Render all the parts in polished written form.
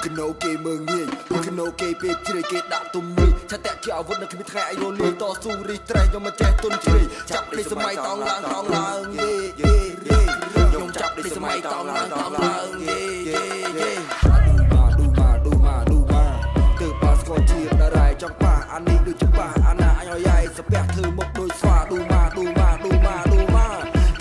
can no game មើងងាយ Who can no game ពេលជ្រៃគេដាក់ទុំមីឆាតែជាអាវុធនៅគ្មានថ្ងៃអាចរលាយតស៊ូរីត្រេះខ្ញុំមិនចេះទុនជ្រៃចាប់លេសម័យតោងឡើងយេខ្ញុំចាប់លេសម័យតោងឡើងយេទៅប៉ាស្គាល់ជាតារ៉ៃចង់ប៉ាអានេះដូចជាប៉ាអាណាអញឲ្យស្ពះធ្វើមុខដូចស្វាឌូម៉ា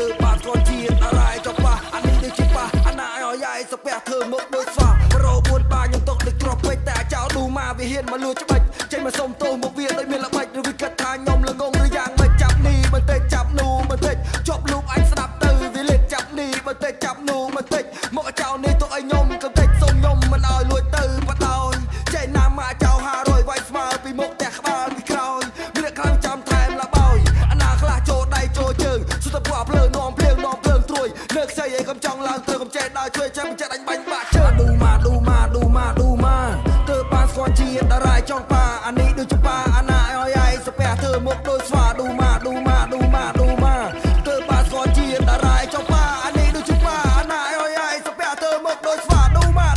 ទៅប៉ាស្គាល់ជាតារ៉ៃចង់ប៉ាអានេះដូចជាប៉ាអាណាអញឲ្យស្ពះធ្វើមុខដូចស្វាប្រូ4បាខ្ញុំຕົកដូចគ្រាប់ពេជ្រតែចោលឌូម៉ាវាហ៊ានមកលួចច្បាច់ចេញមកសុំទោសមកវាដូចមានល្បិចឬវាគិតថាខ្ញុំល្ងងឬយ៉ាងមិនចាប់នេះបន្តិចចាប់នោះបន្តិចជាប់លូបអញស្ដាប់ទៅវាលេបចាប់នេះបន្តិចចាប់នោះបន្តិចមកចោលនេះទុកឲ្យខ្ញុំកំតិចសុំខ្ញុំមិនឲ្យលួចទៅបដោយចេញណាមកចោល500វាយស្មើពីមុខតែក្បាលពីក្រោយមានខ្លាំងចាំថែមលបយអាណាខ្លះចូលដៃចូលជើងសុទ្ធតែពួកភ្លើងនាំភ្លៀងត្រួយលើខ្ចីឲ្យកុំចង់ឡើងទៅកុំចេះដល់ជួយចាំចិត្តអញបាញ់បាក់ជើងឌូម៉ាទៅបានស្គាល់ជាតារ៉ៃចង់ប៉ាអានេះដូចជាប៉ាអាណាឲ្យស្ពះធ្វើមុខដូចស្វាឌូម៉ាទៅបានស្គាល់ជាតារ៉ៃចង់ប៉ាអានេះដូចជាប៉ាអាណាឲ្យស្ពះធ្វើមុខដូចស្វាឌូម៉ា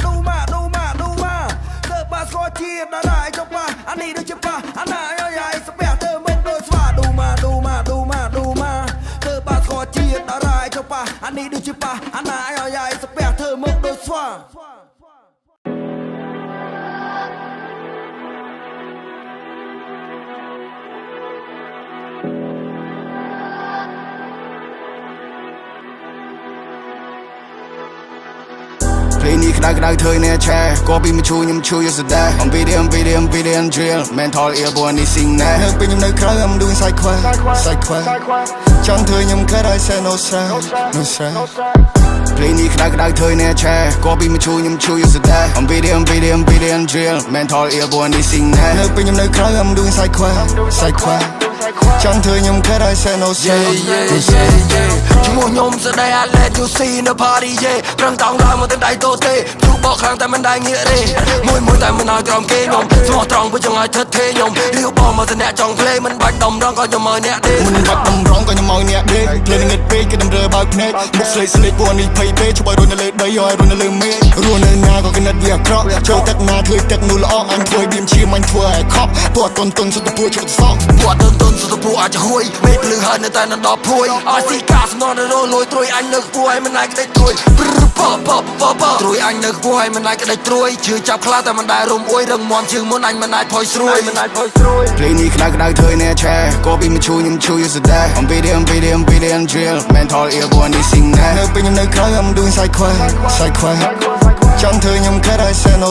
ទៅបានស្គាល់ជាតារ៉ៃចង់ប៉ាអានេះដូចជាប៉ាអាណាឲ្យស្ពះធ្វើមុខដូចស្វាឌូម៉ាទៅបានស្គាល់ជាតារ៉ៃចង់ប៉ាអានេះដូចជាប៉ាអាណាឲ្យស្ពះធ្វើមុខដូចស្វានេះក្តៅធ្វើអ្នកឆែក៏ពីមកជួយខ្ញុំជួយស្ដាអំពីរៀម drill mental ear បួននេះស៊ីងណែនៅពេលខ្ញុំនៅក្រៅ I'm doing side quest ចង់ធ្វើខ្ញុំកើតឲ្យ say no play នេះក្តៅធ្វើអ្នកឆែក៏ពីមកជួយខ្ញុំជួយស្ដាអំពីរៀម drill mental ear បួននេះស៊ីងណែនៅពេលខ្ញុំនៅក្រៅ I'm doing side quest ចង់ធ្វើខ្ញុំកើតឲ្យ say no ជាមួយខ្ញុំស្ដី I let you see នៅ party ប្រឹងតោងឡើងមកទៅដៃតូទេទូបកខ្លាំងតែមិនដែរងាកទេមួយតែមិនឲ្យក្រំគេខ្ញុំស្មោះត្រង់វាចង់ឲ្យថិតទេខ្ញុំរៀបបងមកទៅអ្នកចង់ play មិនបាច់ដំរងក៏ខ្ញុំឲ្យអ្នកទេមិនបាច់ដំរងក៏ខ្ញុំឲ្យអ្នកទេ play ងឹតពេកគេដំរើបើកភ្នែកមុខស្លេកពួកនេះភ័យពេកជួយរស់នៅលើដីឲ្យរស់នៅលើមេឃរស់នៅណាក៏គណិតវាអាក្រក់ចូលទឹកណាធ្វើទឹកនោះល្អអញធ្វើវាឈាមអញធ្វើឲ្យខប់ពួកតុនសុទ្ធពួកជិតសក់ពួកតុនសុទ្ធពួកអាចហួយមេភ្លឺហើយនៅតែដល់ភួយអស់ស៊ីកាស្នរលួយត្រួយអញនៅខ្ពស់ឲ្យមិនណៃក្តីត្រួយត្រួយអញនៅខ្ពស់ឲ្យមិនណៃក្តីត្រួយជឿចាប់ខ្លះតែមិនដែររុំអួយរឹងមាំជើងមុនអញមិនអាចផុយស្រួយplay នេះក្តៅធ្វើអ្នកឆែក៏ពីមកជួយខ្ញុំជួយស្ដាអំពីរៀម drill mental ear បួននេះស៊ីងណែនៅពេលខ្ញុំនៅក្រៅ I'm doing side quest ចង់ធ្វើខ្ញុំកើតឲ្យ say no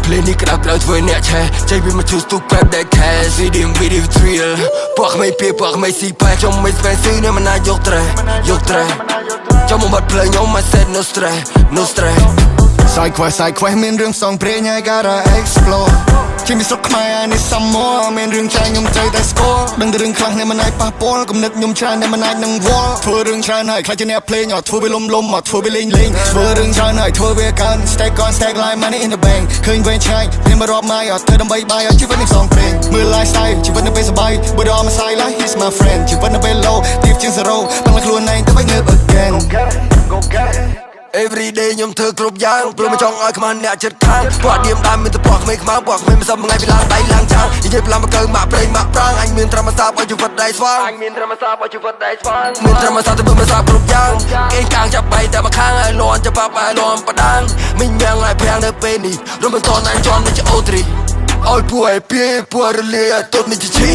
play នេះក្តៅធ្វើអ្នកឆែចេញពីមកជួយ stupid that cash video thrill ពួកក្មេងពីពួកក្មេងស៊ីផែខ្ញុំមិនស្វែងស៊ីនេះមិនណាយកត្រេចាំមកបាត់ play ខ្ញុំ I said no stress side quest មានរឿងសងព្រេងឲ្យ gotta explore ជាមានស្រុកខ្មែរនេះsome more មានរឿងចាញ់ខ្ញុំត្រូវតែ score ដឹងតែរឿងខ្លះនេះមិនអាចប៉ះពាល់គំនិតខ្ញុំច្រើនតែមិនអាចនឹងវល់ធ្វើរឿងច្រើនហើយខ្លាចជាអ្នក play អត់ធ្វើវាលំអត់ធ្វើវាលេងធ្វើរឿងច្រើនហើយធ្វើវាកើន stack like money in the bank ឃើញវែងឆ្ងាយមានមករាប់ម៉ាយអត់ធ្វើដើម្បីបាយឲ្យជីវិតនេះសងព្រេងមើល lifestyle ជីវិតនៅពេលសប្បាយ but all my side life he's my friend ជីវិតនៅពេល low ទៀបជាង0bằngខ្លួនឯងទៅវិញងើប again go get it every day ខ្ញុំធ្វើគ្រប់យ៉ាងព្រោះមិនចង់ឲ្យខ្មាស់អ្នកចិត្តខាងពួកឌៀមដើមមានតែពួកក្មេងខ្មៅពួកក្មេងមិនសមថ្ងៃពីឡើងដៃឡើងចាងនិយាយប្លាមមកកើម៉ាក់ប្រេងម៉ាក់ប្រាំងអញមានត្រឹមអាសាបឲ្យជីវិតដៃស្វាងមានត្រឹមអាសាទៅធ្វើមិនសាបគ្រប់យ៉ាងគេកាងចាប់បៃតែមកខាងឲ្យលន់ចាប់បាក់ឲ្យលន់បដាងមិញមាំងឲ្យប្រាំងនៅពេលនេះរំមិនតអញជន់នេះជាអូទ្រីឲ្យពួកឲ្យពីពួករលាឲ្យទុតនេះជាជី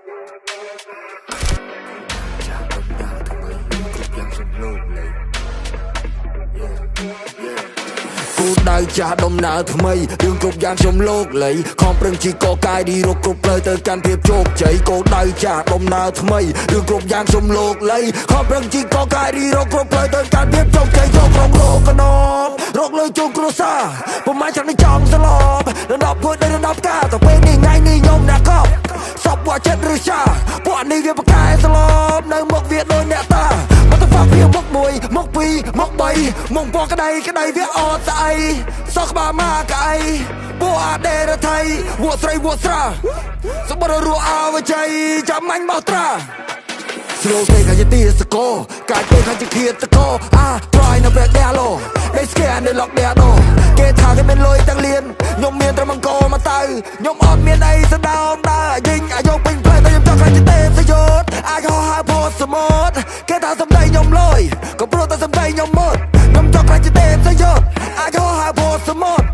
We'll be right back. ចាស់ដំណើរថ្មីរឿងគ្រប់យ៉ាងខ្ញុំលោកលៃខំប្រឹងជីកកាយឌីរកគ្រប់ផ្លូវទៅកាន់ភាពជោគជ័យគោលដៅចាស់ដំណើរថ្មីរឿងគ្រប់យ៉ាងខ្ញុំលោកលៃខំប្រឹងជីកកាយឌីរកគ្រប់ផ្លូវទៅកាន់ភាពជោគជ័យចូលក្រុមរកកណប់រកលើជុំគ្រួសារប្រមាណchẳngចង់ស្លប់ដល់ពួយដល់ដល់ការទៅពេលនេះថ្ងៃនេះខ្ញុំអ្នកកប់សពពួកចិត្តឬចាពួកនេះវាប្រកែស្លប់នៅមុខវាដូចអ្នកតាមកទៅវាមុខមួយមុខពីរមុខបីមុខពណ៌ក្តីវាអត់ស្អីសោះក្បាលមកក្អីពួកអាដេរថៃវក់ស្រីវក់ស្រាសម្បត្តិរੂអវជ័យចាំមាញ់មកត្រាស្រូទេកាយទីសកោកាយពេលខាងជាឃាតកោប្រយនៅពេលដែលឡូដេស្កែនៅឡុកដែលដោគេថាគេមានលុយទាំងលៀនខ្ញុំមានត្រឹមអង្គមកទៅខ្ញុំអត់មានអីស្ដោមដែរយិញអាយុពេញផ្លែតែខ្ញុំចង់ខ្លាចជាទេសយុទ្ធអាចហោះហើរផុតសមុទ្រគេថាសំដីខ្ញុំលុយក៏ព្រោះតែសំដីខ្ញុំមុតខ្ញុំចង់ខ្លាចជាទេសយុទ្ធអាចហោះហើរផុតសមុទ្រ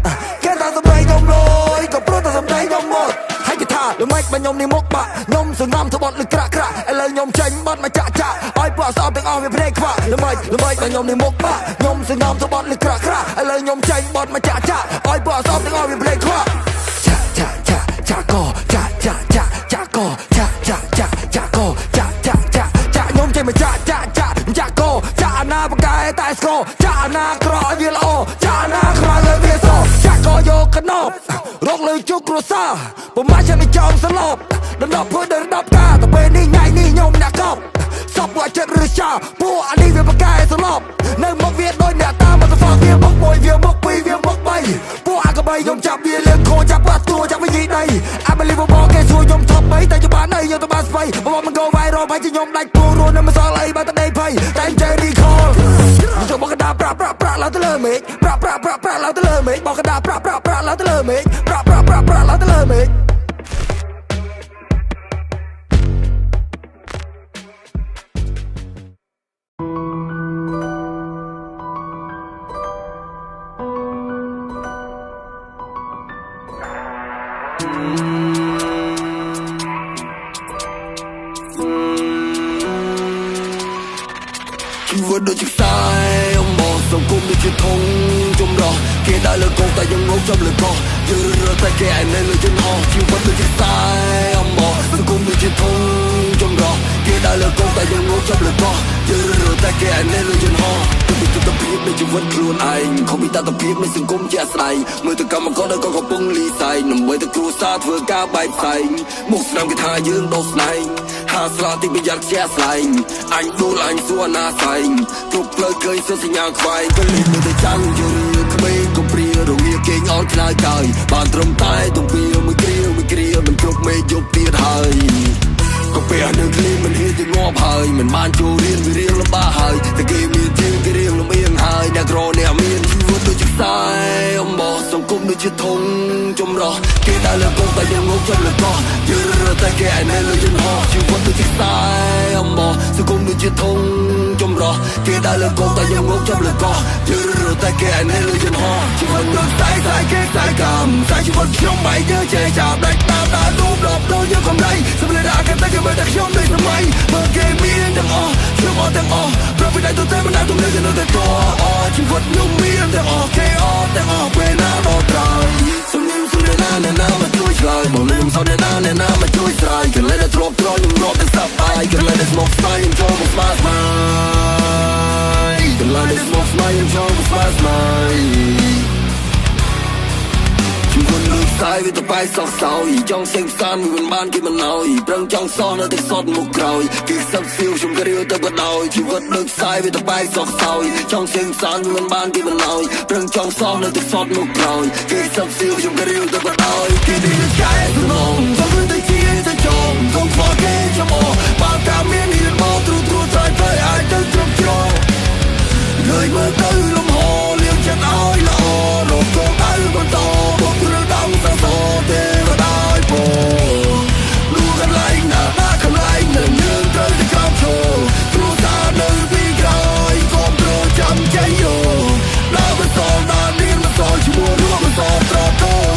គេថាសំដីខ្ញុំលុយក៏ព្រោះតែសំដីខ្ញុំមុតហើយគេថាល្មិចបើខ្ញុំនេះមុខបាក់ខ្ញុំសងំធ្វើបត់លឹកក្រាក់ឥឡូវខ្ញុំចេញបត់មកចាក់ឲ្យពួកអសទាំងអស់វាភ្នែកខ្វាក់ល្មិចបើខ្ញុំនេះមុខបាក់ខ្ញុំសងំធ្វើបត់លឹកក្រាក់ឥឡូវខ្ញុំចេញបត់មកចាក់ឲ្យពួកអសទាំងអស់វាភ្នែកខ្វាក់ចាក់កោចាក់កោចាក់ខ្ញុំចេញមកចាក់កោចាក់អាណាបកែតែស្គរចាក់អាណាក្រឲ្យវាល្អចាក់អាណាខ្មៅឲ្យវាសចាក់កោយកកណប់រកលើជុកគ្រួសារប្រមាណចាំចង់ស្លប់ដល់ពួយដល់ដល់ការទៅពេលនេះថ្ងៃនេះខ្ញុំអ្នកកប់សពពួកចិត្តឬចាពួកអានេះវាបកែស្លប់នៅមកវាដូចអ្នកតាមមកទៅហ្វាវាមកមួយវាមកពីរវាមកបីពួកអាកបីខ្ញុំចាប់វាលើខោចាប់បាត់ទួចាប់វិធីដីអាបលីបបគេសួរខ្ញុំថប់3តែច្បាស់ណៃយកទៅបានស្បៃបើមិន go viral ហើយខ្ញុំដាច់ពូរនៅមិនសល់អីបើតែដេកភ័យតែចេះ recall ចូលបកដាប្រាក់ឡើងទៅលើមេឃប្រាក់ឡើងទៅលើមេឃបកដាប្រាក់ឡើងទៅលើមេឃប្រាក់ឡើងទៅលើមេឃជីវិតដូចជាខ្សែអំបោះសង្គមដូចជាធុងជំរោះគេដើរលើកងតែយើងងងចាប់លើកោះយើងរត់តែគេឯនៅលើជើងហោះជីវិតដូចជាខ្សែអំបោះសង្គមដូចជាធុងជំរោះគេដើរលើកងតែយើងងងចាប់លើកោះយើងរត់តែគេឯនៅលើជើងហោះទៅពីទស្សនភាពនៃជីវិតខ្លួនឯងខំពីតតភាពនៃសង្គមជាអាស្រ័យមើលទៅកម្មករដែលក៏កំពុងលីស័យដើម្បីទៅគ្រួសារធ្វើការបែកផ្សែងមុខស្នាមគេថាយើងដោះស្នែងហាស្លាទីប្រយ័ត្នជាស្លែងអញដួលអញសួរណាសែងគ្រប់ផ្លូវឃើញសញ្ញាខ្វាយក៏លេងមើលទៅចាំងយល់ក្មេងកំព្រារងាគេងអត់ខ្លាចកាយបានត្រឹមតែទំពាមួយគ្រាមិនគ្រប់មេយប់ទៀតហើយក៏ពេលនៅគ្លីមិនហ៊ានទៅងាប់ហើយមិនបានចូលរៀនវារៀងលំបាកហើយតែគេមានជាងគេរៀងលំអៀងហើយអ្នកក្រអ្នកមានជីវិតដូចជាខ្សែអំបោះសង្គមដូចជាធុងចម្រោះគេដើរលើកងតែយើងងងចាប់លើកោះយើងរត់តែគេឯនៅលើជើងហោះជីវិតដូចជាខ្សែអំបោះសង្គមដូចជាធុងចម្រោះគេដើរលើកងតែយើងងងចាប់លើកោះយើងរត់តែគេឯនៅលើជើងហោះជីវិតដូចខ្សែគេខ្សែកម្មខ្សែជីវិតខ្ញុំបែកយើងចេះចាប់ដាច់តាមដើររូបដល់ដូចយើងកំដៃសម្លេងអាកតែគេមើលតែខ្ញុំដូចសម័យបើគេមានទាំងអស់ខ្ញុំអត់ទាំងអស់ប្រពៃដៃទៅតែមិនអាចទំនេរទៅតែតជីវិតខ្ញុំមានទាំងអស់គេអត់ទាំងអស់ពេលណាដល់ត្រង់សំលេងណាមកជួយឆ្លើយមកលេងសោះណាមកជួយស្រ័យគេលេងតែទ្រពត្រង់ខ្ញុំរាប់តែស្ដាប់បាយគេលេងតែស្មោកស្មាយខ្ញុំចូលមកស្មាស្មាយគេលេងតែស្មោកស្មាយខ្ញុំចូលមកស្មាស្មាយជីវិតដូចខ្សែវាទៅបែកសោះសោយចង់សេងផ្សានមិនបានគេមិនអោយប្រឹងចង់សោះនៅតែសតមុខក្រោយគេសឹកសៀវខ្ញុំក៏រាវទៅបដោយជីវិតដូចខ្សែវាទៅបែកសោះសោយចង់សេងផ្សានមិនបានគេមិនអោយប្រឹងចង់សោះនៅតែសតមុខក្រោយគេសឹកសៀវខ្ញុំក៏រាវទៅបដោយគេនេះឆ្កែស្នងទៅទៅជាទៅចងកុំខ្វល់គេចាំអបើកាមាននេះមកទ្រូត្រៃអាចទៅត្រឹមជ្រោលើយមើលទៅលំហលៀងចិត្តឲ្យល្អរកទៅបន្តមកព្រឹកដល់សសទេក៏ដោយពូលូកន្លែងណាកន្លែងនឹងយើងត្រូវតែក្រោមឈរគ្រូសានៅពីក្រោយក៏ប្រចាំใจយោដល់មិនសល់ដល់នេះមិនសល់ឈ្មោះរួមមិនសល់ត្រតូល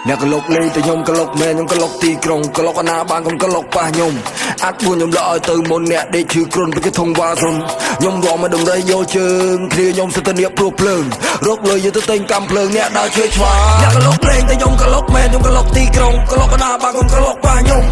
អ្នកកលុកលេងតែខ្ញុំកលុកមែនខ្ញុំកលុកទីក្រុងកលុកអាណាបានកុំកលុកប៉ះខ្ញុំអាចបួនខ្ញុំលក់ឲ្យទៅមុនអ្នកដេកឈឺគ្រុនពីគេធំវ៉ាសុនខ្ញុំរំមកដំរីយកជើងគ្នាខ្ញុំសិតតែព្រោះភ្លើងរកលុយយកទៅទិញកំភ្លើងអ្នកដើរជួយឆ្វាអ្នកកលុកលេងតែខ្ញុំកលុកមែនខ្ញុំកលុកទីក្រុងកលុកអាណាបានកុំកលុកប៉ះខ្ញុំ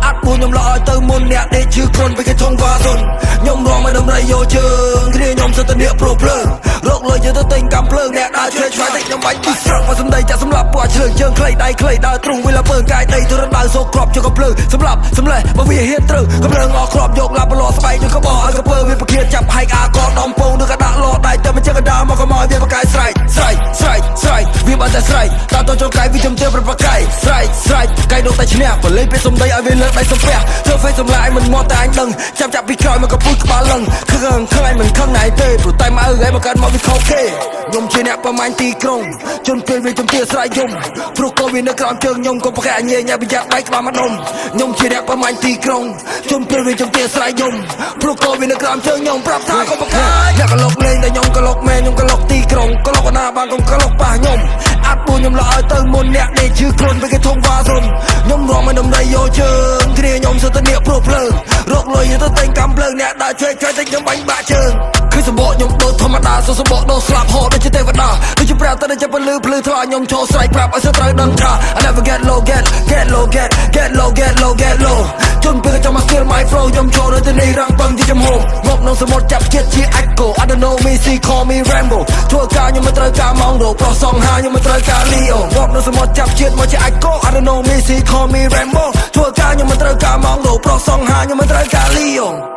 អាចបួនខ្ញុំលក់ឲ្យទៅមុនអ្នកដេកឈឺគ្រុនពីគេធំវ៉ាសុនខ្ញុំរំមកដំរីយកជើងគ្នាខ្ញុំសិតតែព្រោះភ្លើងរកលុយយកទៅទិញកំភ្លើងអ្នកដើរជួយឆ្វាតិចខ្ញុំបាច់ពីស្រឹកមកសម្ដីចាក់សម្លាប់ពណ៌ឆ្លើងជើងខ្លីដៃខ្លីដើរទ្រូងវាលពើកាយដីទៅរំដៅសូកគ្រាប់ជើងកំភ្លើងសម្លាប់សម្លេះបើវាហ៊ានត្រូវកំភ្លើងអស់គ្រាប់យកឡាប់បលោស្បែកនឹងកបោឲ្យកពើវាប្រគៀតចាប់ហែកអាកដំពងនឹងក៏ដាក់លោដៃតែមិនចឹងក៏ដើរមកកុំឲ្យវាបកាយស្រែកស្រែកស្រែកស្រែកវាបានតែស្រែកតាតចូលកាយវាជំទាវប្របកាយស្រែកស្រែកកាយដកតែឈ្នះបលេងពេលសំដីឲ្យវាលើកដៃសំពះធ្វើហ្វេសសម្លាយមិនមកតែអញដឹងចាប់ពីក្រោយមកក៏ពុជក្បាលលឹងខឹងខ្លាញ់មិនខឹងណៃទេព្រោះតែមកឲ្យមកកើតមកវាខុសគេខ្ញុំជាអ្នកប្រមាញ់ទីក្រុងជន់ពេលវាជំទាវស្រែកយំព្រោះកូនវានៅក្រោមជើងខ្ញុំក៏ប្រកែកញ៉ែញ៉ាបយ៉ាដៃក្បាលមកដុំខ្ញុំជាអ្នកប្រមាញ់ទីក្រុងជន់ពេលវាជំទាវស្រែកយំព្រោះកូនវានៅក្រោមជើងខ្ញុំប្រាប់ថាកុំប្រកែកអ្នកកលុកលេងតែខ្ញុំកលុកមែនខ្ញុំកលុកទីក្រុងកលុកអាណាបានកុំកលុកប៉ះខ្ញុំអាចពូខ្ញុំលក់ឲ្យទៅមុនអ្នកដេកឈឺគ្រុនពីគេធំវ៉ាសុនខ្ញុំរំមកដំរីយកជើងគ្នាខ្ញុំសិតតែព្រោះភ្លើងរកលុយទៅទិញកំភ្លើងអ្នកដើរជួយតិចខ្ញុំបាញ់បាក់ជើងគឺសម្បកខ្ញុំដូចធម្មតាសុំសម្បកដូចស្លាប់ហោដូចជាទេវតាដូចជាព្រះតែដូចជាពលឺភ្លឺថ្លាខ្ញុំឈរស្រែកប្រាប់ឲ្យសិត្រូវដឹងថា I never get low get low get low ជន់ពេលចាំមក feel my flow ខ្ញុំចូលនៅទីនេះរាំងពឹងជាចំហងមកក្នុងសមុទ្រចាប់ជាតិជា echo I don't know me see call me Rambo ធ្វើការខ្ញុំមិនត្រូវការម៉ងរោប្រុសសងហាខ្ញុំមិនត្រូវការ Leo មកក្នុងសមុទ្រចាប់ជាតិមកជា echo I don't know me see call me Rambo ធ្វើការខ្ញុំមិនត្រូវការម៉ងរោប្រុសសងហាខ្ញុំមិនត្រូវការ Leo